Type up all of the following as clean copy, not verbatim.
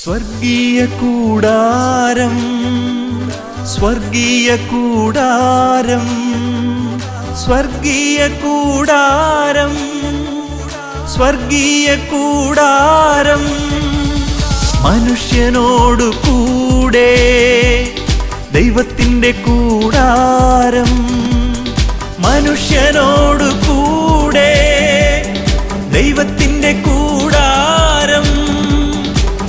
സ്വർഗീയ കൂടാരം, സ്വർഗീയ കൂടാരം, സ്വർഗീയ കൂടാരം, സ്വർഗീയ കൂടാരം. മനുഷ്യനോടു കൂടെ ദൈവത്തിൻ്റെ കൂടാരം, മനുഷ്യനോടു കൂടെ ദൈവത്തിൻ്റെ കൂടാരം.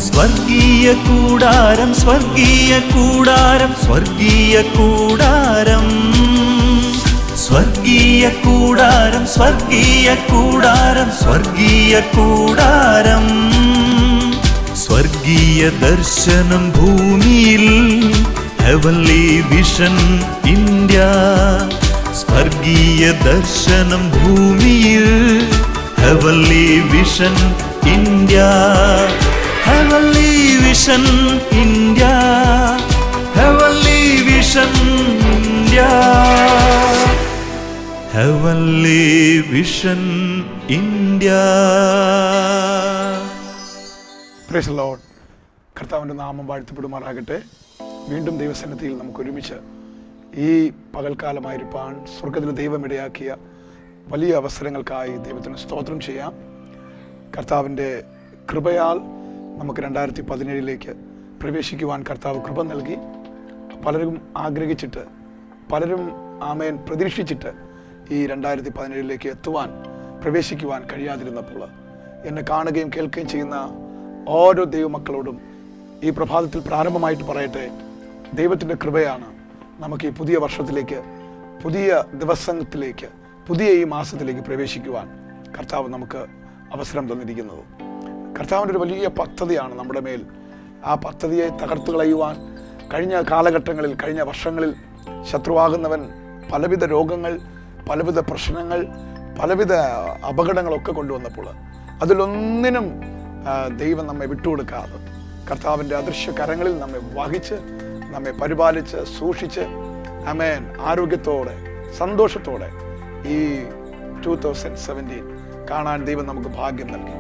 സ്വർഗീയ കൂടാരം, സ്വർഗീയ കൂടാരം, സ്വർഗീയ കൂടാരം, സ്വർഗീയ കൂടാരം, സ്വർഗീയ കൂടാരം, സ്വർഗീയ കൂടാരം. സ്വർഗീയ ദർശനം ഭൂമിയിൽ, ഹെവൻലി വിഷൻ ഇന്ത്യ. സ്വർഗീയ ദർശനം ഭൂമിയിൽ, heavenly vision India. Heavenly Vision India, Heavenly Vision India, Heavenly Vision India. Praise the Lord. കർത്താവിൻ്റെ നാമം വാഴ്ത്തപ്പെടുമാറാകട്ടെ. വീണ്ടും ദൈവസന്നിധിയിൽ നമുക്ക് ഒരുമിച്ച് ഈ പകൽക്കാലമായിരിക്കാൻ സ്വർഗത്തിലെ ദൈവം ഇടയാക്കിയ വലിയ അവസരങ്ങൾക്കായി ദൈവത്തിന് സ്തോത്രം ചെയ്യാം. കർത്താവിൻ്റെ കൃപയാൽ നമുക്ക് 2017 പ്രവേശിക്കുവാൻ കർത്താവ് കൃപ നൽകി. പലരും ആഗ്രഹിച്ചിട്ട്, പലരും ആമേൻ പ്രതീക്ഷിച്ചിട്ട് ഈ 2017 എത്തുവാൻ, പ്രവേശിക്കുവാൻ കഴിയാതിരുന്നപ്പോൾ എന്നെ കാണുകയും കേൾക്കുകയും ചെയ്യുന്ന ഓരോ ദൈവമക്കളോടും ഈ പ്രഭാതത്തിൽ പ്രാരംഭമായിട്ട് പറയട്ടെ, ദൈവത്തിൻ്റെ കൃപയാണ് നമുക്ക് ഈ പുതിയ വർഷത്തിലേക്ക്, പുതിയ ദിവസത്തിലേക്ക്, പുതിയ ഈ മാസത്തിലേക്ക് പ്രവേശിക്കുവാൻ കർത്താവ് നമുക്ക് അവസരം തന്നിരിക്കുന്നത്. കർത്താവിൻ്റെ ഒരു വലിയ പദ്ധതിയാണ് നമ്മുടെ മേൽ. ആ പദ്ധതിയെ തകർത്ത് കളയുവാൻ കഴിഞ്ഞ കാലഘട്ടങ്ങളിൽ, കഴിഞ്ഞ വർഷങ്ങളിൽ ശത്രുവാകുന്നവൻ പലവിധ രോഗങ്ങൾ, പലവിധ പ്രശ്നങ്ങൾ, പലവിധ അപകടങ്ങളൊക്കെ കൊണ്ടുവന്നപ്പോൾ അതിലൊന്നിനും ദൈവം നമ്മെ വിട്ടുകൊടുക്കാതെ കർത്താവിൻ്റെ അദൃശ്യ കരങ്ങളിൽ നമ്മെ വഹിച്ച്, നമ്മെ പരിപാലിച്ച്, സൂക്ഷിച്ച്, ആമേൻ, ആരോഗ്യത്തോടെ, സന്തോഷത്തോടെ ഈ 2017 കാണാൻ ദൈവം നമുക്ക് ഭാഗ്യം നൽകി.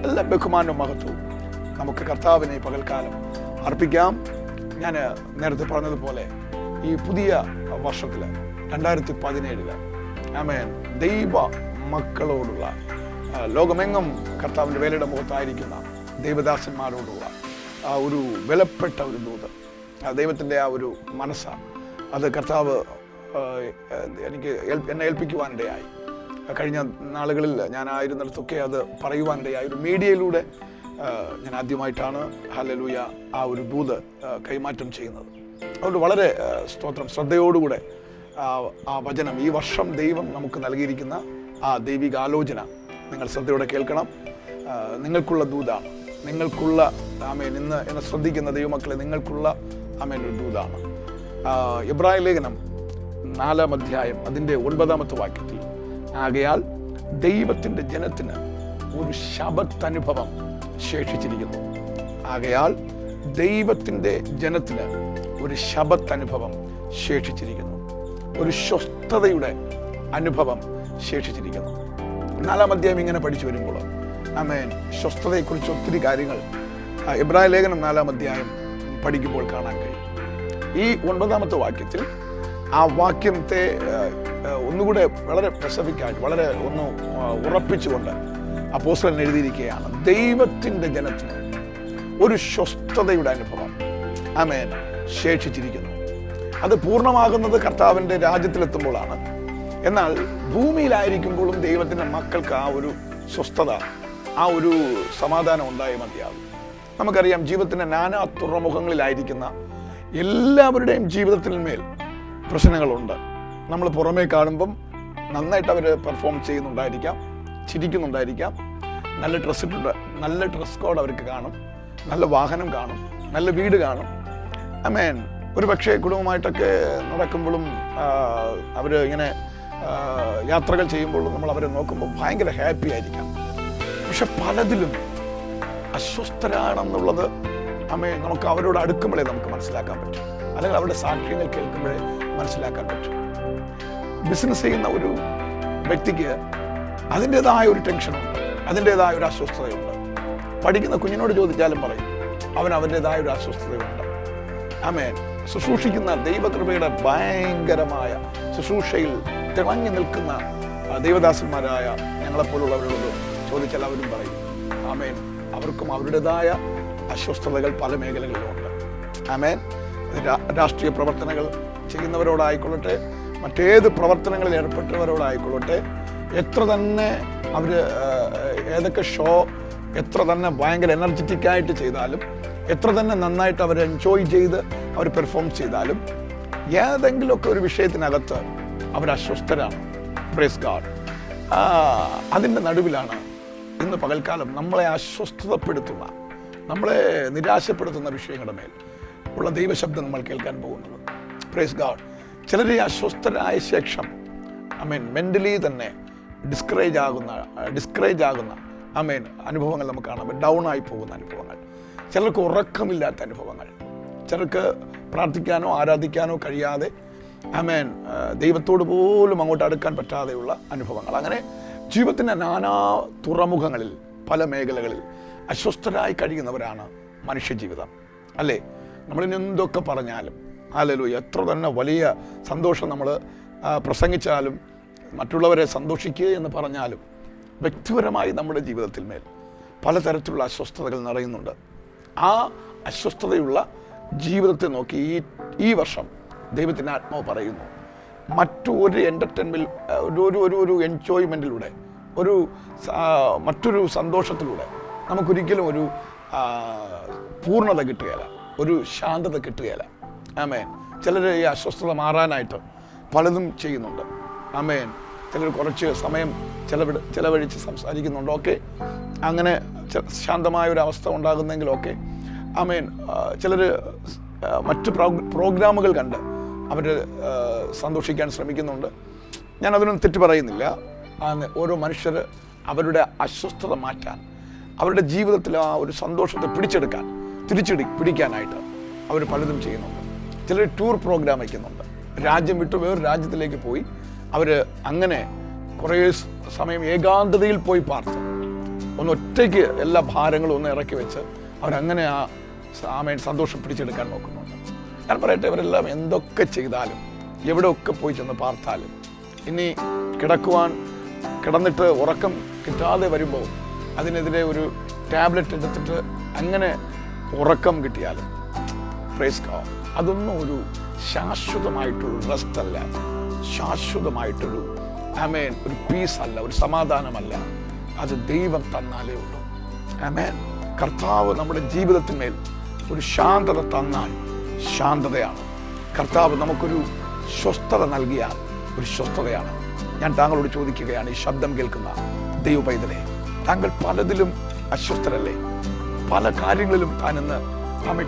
എല്ലാ ബഹുമാനവും മഹത്വവും നമുക്ക് കർത്താവിനെ പകൽക്കാലം അർപ്പിക്കാം. ഞാൻ നേരത്തെ പറഞ്ഞതുപോലെ ഈ പുതിയ വർഷത്തിൽ 2017 ആമേൻ, ദൈവ മക്കളോടുള്ള, ലോകമെങ്ങും കർത്താവിൻ്റെ വേലയുടെ മുഖത്തായിരിക്കുന്ന ദൈവദാസന്മാരോടുള്ള ആ ഒരു വിലപ്പെട്ട ഒരു ദൂത്, ദൈവത്തിൻ്റെ ആ ഒരു മനസ്സാണ്. അത് കർത്താവ് എന്നെ ഏൽപ്പിക്കുവാനിടയായി. കഴിഞ്ഞ നാളുകളിൽ ഞാൻ ആയിരുന്നിടത്തൊക്കെ അത് പറയുവാനിടയായി. ഒരു മീഡിയയിലൂടെ ഞാൻ ആദ്യമായിട്ടാണ് ഹല്ലേലൂയ ആ ഒരു ദൂത് കൈമാറ്റം ചെയ്യുന്നത്. അതുകൊണ്ട് വളരെ സ്തോത്രം, ശ്രദ്ധയോടുകൂടെ ആ വചനം, ഈ വർഷം ദൈവം നമുക്ക് നൽകിയിരിക്കുന്ന ആ ദൈവിക ആലോചന നിങ്ങൾ ശ്രദ്ധയോടെ കേൾക്കണം. നിങ്ങൾക്കുള്ള ദൂതാണ്, നിങ്ങൾക്കുള്ള ആമേൻ, ഇന്ന് എന്നെ ശ്രദ്ധിക്കുന്ന ദൈവമക്കളെ, നിങ്ങൾക്കുള്ള ആമേൻ ഒരു ദൂതാണ്. എബ്രായ ലേഖനം 4-ാം അധ്യായം അതിൻ്റെ 9-ാമത്തെ വാക്യത്തിൽ, ആകയാൽ ദൈവത്തിൻ്റെ ജനത്തിന് ഒരു ശബത്തനുഭവം ശേഷിച്ചിരിക്കുന്നു. ആകയാൽ ദൈവത്തിൻ്റെ ജനത്തിന് ഒരു ശബത്തനുഭവം ശേഷിച്ചിരിക്കുന്നു, ഒരു സ്വസ്ഥതയുടെ അനുഭവം ശേഷിച്ചിരിക്കുന്നു. 4-ാം അധ്യായം ഇങ്ങനെ പഠിച്ചു വരുമ്പോൾ ആമേൻ, സ്വസ്ഥതയെക്കുറിച്ച് ഒത്തിരി കാര്യങ്ങൾ എബ്രായ ലേഖനം 4-ാം അധ്യായം പഠിക്കുമ്പോൾ കാണാൻ കഴിയും. ഈ 9-ാമത്തെ വാക്യത്തിൽ ആ വാക്യത്തെ ഒന്നുകൂടെ വളരെ സ്പെസിഫിക്കായിട്ട്, വളരെ ഒന്ന് ഉറപ്പിച്ചുകൊണ്ട് അപ്പോസ്തലൻ എഴുതിയിരിക്കുകയാണ്, ദൈവത്തിൻ്റെ ജനത്തിന് ഒരു സ്വസ്ഥതയുടെ അനുഭവം ആമേൻ ശേഷിച്ചിരിക്കുന്നു. അത് പൂർണ്ണമാകുന്നത് കർത്താവിൻ്റെ രാജ്യത്തിലെത്തുമ്പോഴാണ്. എന്നാൽ ഭൂമിയിലായിരിക്കുമ്പോഴും ദൈവത്തിൻ്റെ മക്കൾക്ക് ആ ഒരു സ്വസ്ഥത, ആ ഒരു സമാധാനം ഉണ്ടായേ മതിയാകും. നമുക്കറിയാം, ജീവിതത്തിൻ്റെ നാനാ തുറമുഖങ്ങളിലായിരിക്കുന്ന എല്ലാവരുടെയും ജീവിതത്തിന്മേൽ പ്രശ്നങ്ങളുണ്ട്. നമ്മൾ പുറമേ കാണുമ്പം നന്നായിട്ട് അവർ പെർഫോം ചെയ്യുന്നുണ്ടായിരിക്കാം, ചിരിക്കുന്നുണ്ടായിരിക്കാം, നല്ല ഡ്രസ് കോഡ് അവർക്ക് കാണും, നല്ല വാഹനം കാണും, നല്ല വീട് കാണും. ആമേൻ, ഒരു പക്ഷേ കുടുംബമായിട്ടൊക്കെ നടക്കുമ്പോഴും അവർ ഇങ്ങനെ യാത്രകൾ ചെയ്യുമ്പോഴും നമ്മൾ അവരെ നോക്കുമ്പോൾ ഭയങ്കര ഹാപ്പി ആയിരിക്കാം. പക്ഷെ പലതിലും അസ്വസ്ഥരാണെന്നുള്ളത് ആമേൻ നമുക്ക് അവരോട് അടുക്കുമ്പോഴേ നമുക്ക് മനസ്സിലാക്കാൻ പറ്റും, അല്ലെങ്കിൽ അവരുടെ സാക്ഷ്യങ്ങൾ കേൾക്കുമ്പോഴേ മനസ്സിലാക്കാൻ പറ്റും. ബിസിനസ് ചെയ്യുന്ന ഒരു വ്യക്തിക്ക് അതിൻ്റെതായ ഒരു ടെൻഷനുണ്ട്, അതിൻ്റെതായ ഒരു അസ്വസ്ഥതയുണ്ട്. പഠിക്കുന്ന കുഞ്ഞിനോട് ചോദിച്ചാലും പറയും, അവൻ അവൻ്റെതായ ഒരു അസ്വസ്ഥതയുണ്ട്. ആമേൻ. ശുശ്രൂഷിക്കുന്ന ദൈവകൃപയുടെ ഭയങ്കരമായ ശുശ്രൂഷയിൽ തിളങ്ങി നിൽക്കുന്ന ദൈവദാസന്മാരായ ഞങ്ങളെപ്പോലുള്ളവരോട് ചോദിച്ചാൽ അവരും പറയും ആമേൻ, അവർക്കും അവരുടേതായ അസ്വസ്ഥതകൾ പല മേഖലകളിലുമുണ്ട്. ആമേൻ. രാഷ്ട്രീയ പ്രവർത്തനങ്ങൾ ചെയ്യുന്നവരോടായിക്കൊള്ളട്ടെ, മറ്റേത് പ്രവർത്തനങ്ങളിൽ ഏർപ്പെട്ടവരോടായിക്കൊള്ളട്ടെ, എത്ര തന്നെ അവർ ഏതൊക്കെ ഷോ എത്ര തന്നെ ഭയങ്കര എനർജറ്റിക് ആയിട്ട് ചെയ്താലും, എത്ര തന്നെ നന്നായിട്ട് അവർ എൻജോയ് ചെയ്ത് അവർ പെർഫോം ചെയ്താലും, ഏതെങ്കിലുമൊക്കെ ഒരു വിഷയത്തിനകത്ത് അവർ അസ്വസ്ഥരാണ്. Praise God. അതിൻ്റെ നടുവിലാണ് ഇന്ന് പകൽക്കാലം നമ്മളെ അസ്വസ്ഥതപ്പെടുത്തുന്ന, നമ്മളെ നിരാശപ്പെടുത്തുന്ന വിഷയങ്ങളുടെ മേൽ ഉള്ള ദൈവശബ്ദം നമ്മൾ കേൾക്കാൻ പോകുന്നത്. Praise God. ചിലർ ഈ അസ്വസ്ഥരായ ശേഷം മെൻ്റലി തന്നെ ഡിസ്കറേജ് ആകുന്ന അനുഭവങ്ങൾ നമുക്ക് കാണാം. ഡൗൺ ആയി പോകുന്ന അനുഭവങ്ങൾ, ചിലർക്ക് ഉറക്കമില്ലാത്ത അനുഭവങ്ങൾ, ചിലർക്ക് പ്രാർത്ഥിക്കാനോ ആരാധിക്കാനോ കഴിയാതെ ദൈവത്തോട് പോലും അങ്ങോട്ട് അടുക്കാൻ പറ്റാതെയുള്ള അനുഭവങ്ങൾ. അങ്ങനെ ജീവിതത്തിൻ്റെ നാനാ തുറമുഖങ്ങളിൽ പല മേഖലകളിൽ അസ്വസ്ഥരായി കഴിയുന്നവരാണ് മനുഷ്യജീവിതം, അല്ലേ? നമ്മളിനി എന്തൊക്കെ പറഞ്ഞാലും, ഹല്ലേലൂയ, എത്ര തന്നെ വലിയ സന്തോഷം നമ്മൾ പ്രസംഗിച്ചാലും, മറ്റുള്ളവരെ സന്തോഷിക്കുക എന്ന് പറഞ്ഞാലും, വ്യക്തിപരമായി നമ്മുടെ ജീവിതത്തിൽ മേൽ പലതരത്തിലുള്ള അസ്വസ്ഥതകൾ നിറയുന്നുണ്ട്. ആ അസ്വസ്ഥതയുള്ള ജീവിതത്തെ നോക്കി ഈ വർഷം ദൈവത്തിൻ്റെ ആത്മാവ് പറയുന്നു, മറ്റൊരു എൻ്റർടൈൻമെൻറ്റ്, ഒരു എൻജോയ്മെൻറ്റിലൂടെ, മറ്റൊരു സന്തോഷത്തിലൂടെ നമുക്കൊരിക്കലും ഒരു പൂർണ്ണത കിട്ടുകയില്ല, ഒരു ശാന്തത കിട്ടുകയില്ല. ആമേൻ. ചിലർ ഈ അസ്വസ്ഥത മാറാനായിട്ട് പലതും ചെയ്യുന്നുണ്ട്. ആമേൻ. ചിലർ കുറച്ച് സമയം ചിലവഴിച്ച് സംസാരിക്കുന്നുണ്ട്. ഓക്കെ, അങ്ങനെ ശാന്തമായ ഒരു അവസ്ഥ ഉണ്ടാകുന്നെങ്കിലൊക്കെ. ആമേൻ. ചിലർ മറ്റ് പ്രോഗ്രാമുകൾ കണ്ട് അവർ സന്തോഷിക്കാൻ ശ്രമിക്കുന്നുണ്ട്. ഞാൻ അതിനൊന്നും തെറ്റ് പറയുന്നില്ല. ഓരോ മനുഷ്യർ അവരുടെ അസ്വസ്ഥത മാറ്റാൻ, അവരുടെ ജീവിതത്തിൽ ആ ഒരു സന്തോഷത്തെ പിടിക്കാനായിട്ട് അവർ പലതും ചെയ്യുന്നുണ്ട്. ചിലർ ടൂർ പ്രോഗ്രാം വയ്ക്കുന്നുണ്ട്. രാജ്യം വിട്ട് വേറൊരു രാജ്യത്തിലേക്ക് പോയി അവർ അങ്ങനെ കുറേ സമയം ഏകാന്തതയിൽ പോയി പാർത്ത് ഒറ്റയ്ക്ക് എല്ലാ ഭാരങ്ങളും ഇറക്കി വെച്ച് അവരങ്ങനെ സന്തോഷം പിടിച്ചെടുക്കാൻ നോക്കുന്നുണ്ട്. ഞാൻ പറയട്ടെ, ഇവരെല്ലാം എന്തൊക്കെ ചെയ്താലും, എവിടെയൊക്കെ പോയി ചെന്ന് പാർത്താലും, ഇനി കിടന്നിട്ട് ഉറക്കം കിട്ടാതെ വരുമ്പോൾ അതിനെതിരെ ഒരു ടാബ്ലറ്റ് എടുത്തിട്ട് അങ്ങനെ ഉറക്കം കിട്ടിയാലും, പ്രൈസ് ഗോഡ്, അതൊന്നും ഒരു ശാശ്വതമായിട്ടൊരു റെസ്റ്റ് അല്ല, ശാശ്വതമായിട്ടൊരു ഒരു പീസ് അല്ല, ഒരു സമാധാനമല്ല. അത് ദൈവം തന്നാലേ ഉള്ളൂ. ആമേൻ. കർത്താവ് നമ്മുടെ ജീവിതത്തിന്മേൽ ഒരു ശാന്തത തന്നാൽ ശാന്തതയാണ്. കർത്താവ് നമുക്കൊരു സ്വസ്ഥത നൽകിയാൽ ഒരു സ്വസ്ഥതയാണ്. ഞാൻ താങ്കളോട് ചോദിക്കുകയാണ്, ഈ ശബ്ദം കേൾക്കുന്ന ദൈവ പൈതലേ, താങ്കൾ പലതിലും അസ്വസ്ഥരല്ലേ? പല കാര്യങ്ങളിലും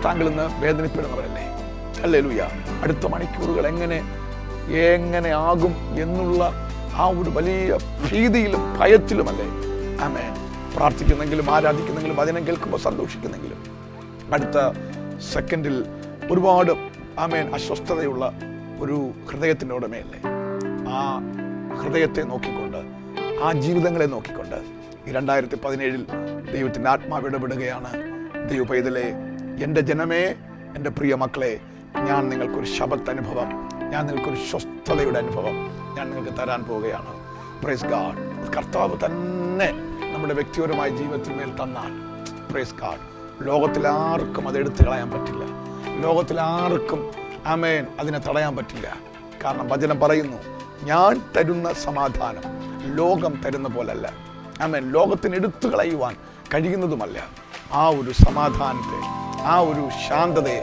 താങ്കൾ ഇന്ന് വേദനപ്പെടുന്നവരല്ലേ? ഹല്ലേലൂയ. അടുത്ത മണിക്കൂറുകൾ എങ്ങനെ ആകും എന്നുള്ള ആ ഒരു വലിയ ഭീതിയിലും ഭയത്തിലുമല്ലേ ആമേൻ പ്രാർത്ഥിക്കുന്നെങ്കിലും ആരാധിക്കുന്നെങ്കിലും വചനം കേൾക്കുമ്പോൾ സന്തോഷിക്കുന്നെങ്കിലും അടുത്ത സെക്കൻഡിൽ ഒരുപാട് അസ്വസ്ഥതയുള്ള ഒരു ഹൃദയത്തിൻ്റെ ഉടമയല്ലേ? ആ ഹൃദയത്തെ നോക്കിക്കൊണ്ട്, ആ ജീവിതങ്ങളെ നോക്കിക്കൊണ്ട് ഈ 2017 ദൈവത്തിൻ്റെ ആത്മാവ് ഇടപെടുകയാണ്. ദൈവ പൈതലേ, എൻ്റെ ജനമേ, എൻ്റെ പ്രിയ മക്കളെ, ഞാൻ നിങ്ങൾക്കൊരു ശബത്ത് അനുഭവം, ഞാൻ നിങ്ങൾക്കൊരു സ്വസ്ഥതയുടെ അനുഭവം ഞാൻ നിങ്ങൾക്ക് തരാൻ പോവുകയാണ്. Praise God. കർത്താവ് തന്നെ നമ്മുടെ വ്യക്തിപരമായ ജീവിതത്തിന്മേൽ തന്നാൽ, പ്രൈസ് ഗാഡ്, ലോകത്തിലാർക്കും അത് എടുത്തു കളയാൻ പറ്റില്ല. ലോകത്തിലാർക്കും അതിനെ തടയാൻ പറ്റില്ല. കാരണം വചനം പറയുന്നു, ഞാൻ തരുന്ന സമാധാനം ലോകം തരുന്ന പോലല്ല. ലോകത്തിന് എടുത്തു കളയുവാൻ കഴിയുന്നതുമല്ല. ആ ഒരു സമാധാനത്തെ, ആ ഒരു ശാന്തതയെ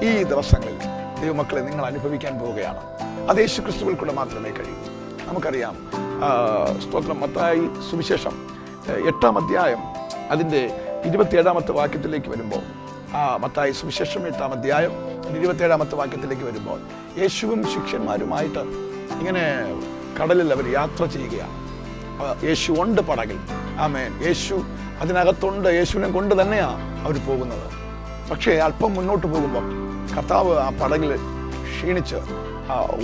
ഈ ദിവസങ്ങളിൽ ദൈവമക്കളെ നിങ്ങൾ അനുഭവിക്കാൻ പോവുകയാണ്. അത് യേശുക്രിസ്തുവിൽ കൂടെ മാത്രമേ കഴിയൂ. നമുക്കറിയാം, സ്തോത്രം, മത്തായി സുവിശേഷം 8-ാം അധ്യായം അതിൻ്റെ 27-ാമത്തെ വാക്യത്തിലേക്ക് വരുമ്പോൾ, മത്തായി സുവിശേഷം 8-ാം അധ്യായം 27-ാമത്തെ വാക്യത്തിലേക്ക് വരുമ്പോൾ, യേശുവും ശിഷ്യന്മാരുമായിട്ട് ഇങ്ങനെ കടലിൽ അവർ യാത്ര ചെയ്യുകയാണ്. യേശു ഉണ്ട് പടകിൽ. ആമേൻ. യേശു അതിനകത്തുണ്ട്. യേശുവിനെ കൊണ്ട് തന്നെയാണ് അവർ പോകുന്നത്. പക്ഷേ അല്പം മുന്നോട്ട് പോകുമ്പോൾ കർത്താവ് ആ പടകിൽ ക്ഷീണിച്ച്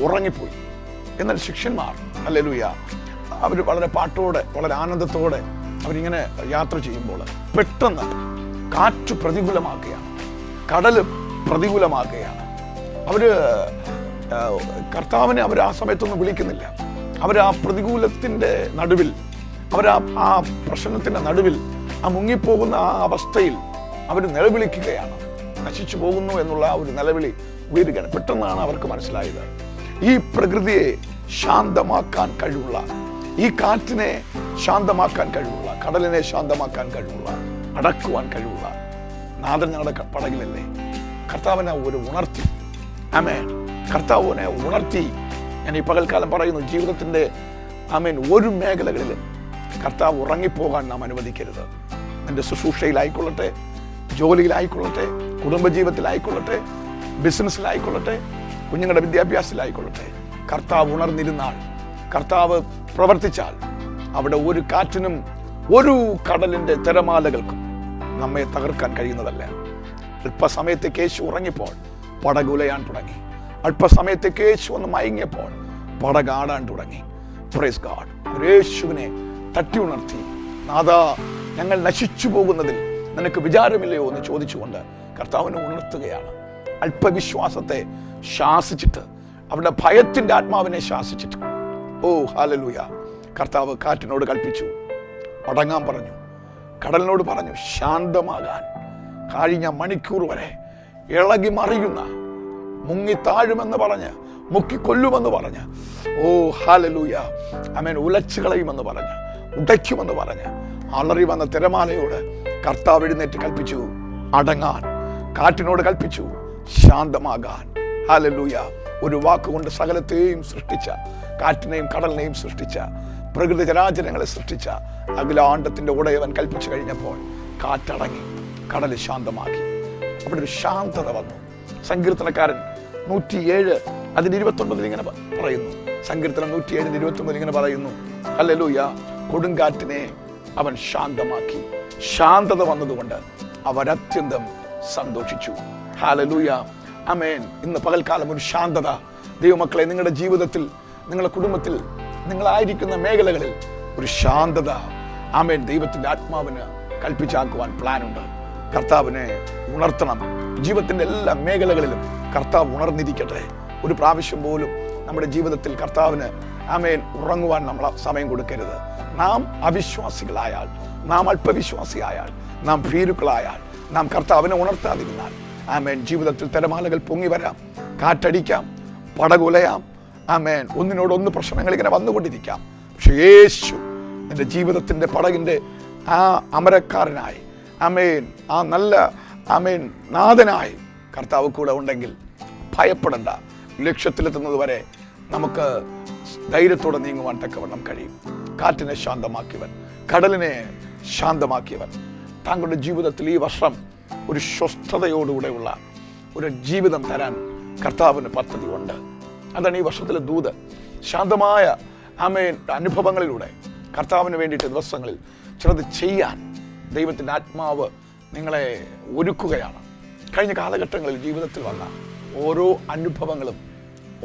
ഉറങ്ങിപ്പോയി. എന്നാൽ ശിഷ്യന്മാർ, ഹല്ലേലൂയ, അവർ വളരെ പാട്ടോടെ, വളരെ ആനന്ദത്തോടെ അവരിങ്ങനെ യാത്ര ചെയ്യുമ്പോൾ പെട്ടെന്ന് കാറ്റ് പ്രതികൂലമാക്കുകയാണ്. കടല് പ്രതികൂലമാക്കുകയാണ്. കർത്താവിനെ അവർ ആ സമയത്തൊന്നും വിളിക്കുന്നില്ല. അവർ ആ പ്രതികൂലത്തിൻ്റെ നടുവിൽ, ആ പ്രശ്നത്തിൻ്റെ നടുവിൽ, ആ മുങ്ങിപ്പോകുന്ന ആ അവസ്ഥയിൽ അവർ നിലവിളിക്കുകയാണ്. നശിച്ചു പോകുന്നു എന്നുള്ള ആ ഒരു നിലവിളി ഉയരുകയാണ്. പെട്ടെന്നാണ് അവർക്ക് മനസ്സിലായത്, ഈ പ്രകൃതിയെ ശാന്തമാക്കാൻ കഴിവുള്ള, ഈ കാറ്റിനെ ശാന്തമാക്കാൻ കഴിവുള്ള, കടലിനെ ശാന്തമാക്കാൻ കഴിവുള്ള, അടക്കുവാൻ കഴിവുള്ള നാഥൻ ഞങ്ങളുടെ പടകിലല്ലേ. കർത്താവിനെ ഒരു ഉണർത്തി. ആമേൻ. കർത്താവിനെ ഉണർത്തി. ഞാൻ ഈ പകൽക്കാലം പറയുന്നു, ജീവിതത്തിൻ്റെ ഒരു മേഖലകളിലും കർത്താവ് ഉറങ്ങിപ്പോകാൻ നാം അനുവദിക്കരുത്. എൻ്റെ ശുശ്രൂഷയിലായിക്കൊള്ളട്ടെ, ജോലിയിലായിക്കൊള്ളട്ടെ, കുടുംബജീവിതത്തിലായിക്കൊള്ളട്ടെ, ബിസിനസ്സിലായിക്കൊള്ളട്ടെ, കുഞ്ഞുങ്ങളുടെ വിദ്യാഭ്യാസത്തിലായിക്കൊള്ളട്ടെ, കർത്താവ് ഉണർന്നിരുന്നാൽ, കർത്താവ് പ്രവർത്തിച്ചാൽ, അവിടെ ഒരു കാറ്റിനും ഒരു കടലിൻ്റെ തിരമാലകൾക്കും നമ്മെ തകർക്കാൻ കഴിയുന്നതല്ല. അല്പസമയത്തേക്ക് യേശു ഉറങ്ങിയപ്പോൾ പടകുലയാൻ തുടങ്ങി. അല്പസമയത്തേക്ക് യേശു ഒന്ന് മയങ്ങിയപ്പോൾ പടകാടാൻ തുടങ്ങി. Praise God. യേശുവിനെ തട്ടി ഉണർത്തി, നാഥാ, ഞങ്ങൾ നശിച്ചു പോകുന്നതിൽ നിനക്ക് വിചാരമില്ലയോ എന്ന് ചോദിച്ചുകൊണ്ട് കർത്താവിനെ ഉണർത്തുകയാണ്. അല്പവിശ്വാസത്തെ ശാസിച്ചിട്ട്, അവരുടെ ഭയത്തിൻ്റെ ആത്മാവിനെ ശാസിച്ചിട്ട്, ഓ ഹല്ലേലൂയ, കർത്താവ് കാറ്റിനോട് കൽപ്പിച്ചു, അടങ്ങാൻ പറഞ്ഞു. കടലിനോട് പറഞ്ഞു ശാന്തമാകാൻ. കഴിഞ്ഞ മണിക്കൂർ വരെ ഇളകി മറിയുന്ന, മുങ്ങിത്താഴുമെന്ന് പറഞ്ഞ്, മുക്കിക്കൊല്ലുമെന്ന് പറഞ്ഞ്, ഓ ഹല്ലേലൂയ, ആമേൻ, ഉലച്ചു കളയുമെന്ന് പറഞ്ഞ്, ഉടയ്ക്കുമെന്ന് പറഞ്ഞ് അലറി വന്ന തിരമാലയോട് കർത്താവ് എഴുന്നേറ്റ് കൽപ്പിച്ചു അടങ്ങാൻ. കാറ്റിനോട് കൽപ്പിച്ചു ശാന്തമാകാൻ. ഹല്ലേലൂയ. ഒരു വാക്കുകൊണ്ട് സകലത്തെയും സൃഷ്ടിച്ച, കാറ്റിനെയും കടലിനെയും സൃഷ്ടിച്ച, പ്രകൃതി ജരാചരങ്ങളെ സൃഷ്ടിച്ച അഖിലാണ്ടത്തിൻ്റെ ഉടയവൻ കൽപ്പിച്ചു കഴിഞ്ഞപ്പോൾ കാറ്റടങ്ങി, കടൽ ശാന്തമാക്കി. അവിടെ ഒരു ശാന്തത വന്നു. സങ്കീർത്തനക്കാരൻ 107 അതിൻ്റെ 29 ഇങ്ങനെ പറയുന്നു. സങ്കീർത്തനം 107 29 ഇങ്ങനെ പറയുന്നു, ഹല്ലേലൂയ, കൊടുങ്കാറ്റിനെ അവൻ ശാന്തമാക്കി. ശാന്തത വന്നതുകൊണ്ട് അവരത്യന്തം സന്തോഷിച്ചു. ഹല്ലേലൂയ, ആമേൻ. ഇന്ന് പകൽക്കാലം ഒരു ശാന്തത, ദൈവമക്കളെ, നിങ്ങളുടെ ജീവിതത്തിൽ, നിങ്ങളുടെ കുടുംബത്തിൽ, നിങ്ങളായിരിക്കുന്ന മേഖലകളിൽ ഒരു ശാന്തത, ആമേൻ, ദൈവത്തിൻ്റെ ആത്മാവിന് കൽപ്പിച്ചാക്കുവാൻ പ്ലാനുണ്ട്. കർത്താവിനെ ഉണർത്തണം. ജീവിതത്തിൻ്റെ എല്ലാ മേഖലകളിലും കർത്താവ് ഉണർന്നിരിക്കട്ടെ. ഒരു പ്രാവശ്യം പോലും നമ്മുടെ ജീവിതത്തിൽ കർത്താവിന്, ആമേൻ, ഉറങ്ങുവാൻ നമ്മൾ സമയം കൊടുക്കരുത്. നാം അവിശ്വാസികളായാൽ, നാം അല്പവിശ്വാസിയായാൽ, നാം ഭീരുക്കളായാൽ, നാം കർത്താവിനെ ഉണർത്താതിരുന്നാൽ, ആമേൻ, ജീവിതത്തിൽ തിരമാലകൾ പൊങ്ങി വരാം, കാറ്റടിക്കാം, പടകുലയാം, ആമേൻ, ഒന്നിനോടൊന്ന് പ്രശ്നങ്ങൾ ഇങ്ങനെ വന്നുകൊണ്ടിരിക്കാം. പക്ഷെ യേശു എൻ്റെ ജീവിതത്തിൻ്റെ പടകിൻ്റെ ആ അമരക്കാരനായി, ആമേൻ, ആ നല്ല, ആമേൻ, നാഥനായി കർത്താവ് കൂടെ ഉണ്ടെങ്കിൽ ഭയപ്പെടേണ്ട. ലക്ഷ്യത്തിലെത്തുന്നത് വരെ നമുക്ക് ധൈര്യത്തോടെ നീങ്ങുവാൻ തക്കവണ്ണം കഴിയും. കാറ്റിനെ ശാന്തമാക്കിയവൻ, കടലിനെ ശാന്തമാക്കിയവൻ, താങ്കളുടെ ജീവിതത്തിൽ ഈ വർഷം ഒരു സ്വസ്ഥതയോടുകൂടെയുള്ള ഒരു ജീവിതം തരാൻ കർത്താവിന് പദ്ധതി ഉണ്ട്. അതാണ് ഈ വർഷത്തിലെ ദൂത്. ശാന്തമായ, ആമേൻ, അനുഭവങ്ങളിലൂടെ കർത്താവിന് വേണ്ടിയിട്ട് ദിവസങ്ങളിൽ ചിലത് ചെയ്യാൻ ദൈവത്തിൻ്റെ ആത്മാവ് നിങ്ങളെ ഒരുക്കുകയാണ്. കഴിഞ്ഞ കാലഘട്ടങ്ങളിൽ ജീവിതത്തിൽ വന്ന ഓരോ അനുഭവങ്ങളും,